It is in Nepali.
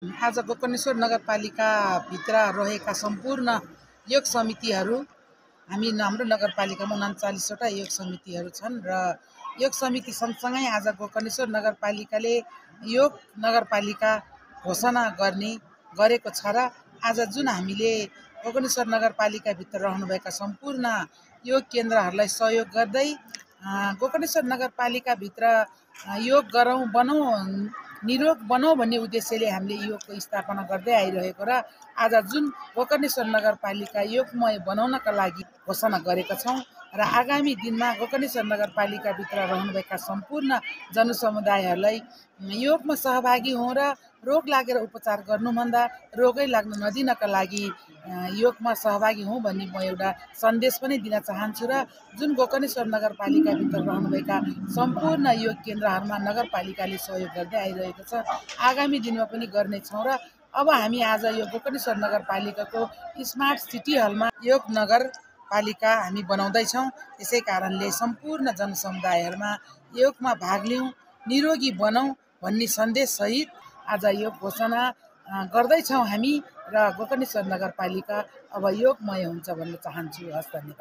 आज गोकर्णेश्वर नगरपालिकाभित्र रहेका सम्पूर्ण योग समितिहरू हाम्रो नगरपालिकामा 39वटा योग समितिहरू छन् र योग समिति सँगसँगै आज गोकर्णेश्वर नगरपालिकाले योग नगरपालिका घोषणा गरेको छ र आज जुन हामीले गोकर्णेश्वर नगरपालिकाभित्र रहनुभएका सम्पूर्ण योग केन्द्रहरूलाई सहयोग गर्दै गोकर्णेश्वर नगरपालिकाभित्र योग गरौँ निरोग बनौँ भन्ने उद्देश्यले हामीले योगको स्थापना गर्दै आइरहेको र आज जुन गोकर्णेश्वर नगरपालिका योगमय बनाउनका लागि घोषणा गरेका छौँ र आगामी दिनमा गोकर्णेश्वर नगरपालिकाभित्र रहनुभएका सम्पूर्ण जनसमुदायहरूलाई योगमा सहभागी हौँ र रोग लागेर उपचार गर्नुभन्दा रोगै लाग्न नदिनका लागि योगमा सहभागी हौँ भन्ने म एउटा सन्देश पनि दिन चाहन्छु र जुन गोकर्णेश्वर नगरपालिकाभित्र रहनुभएका सम्पूर्ण योग केन्द्रहरूमा नगरपालिकाले सहयोग गर्दै आइरहेको छ। आगामी दिनमा पनि गर्नेछौँ र अब हामी आज यो गोकर्णेश्वर नगरपालिकाको स्मार्ट सिटी हलमा योग नगरपालिका हामी बनाउँदैछौँ। त्यसै कारणले सम्पूर्ण जनसमुदायहरूमा योगमा भाग लिउँ, निरोगी बनौँ भन्ने सन्देशसहित आज यो घोषणा गर्दैछौँ हामी र गोकर्णेश्वर नगरपालिका अब योगमय हुन्छ भन्न चाहन्छु। हस्, धन्यवाद।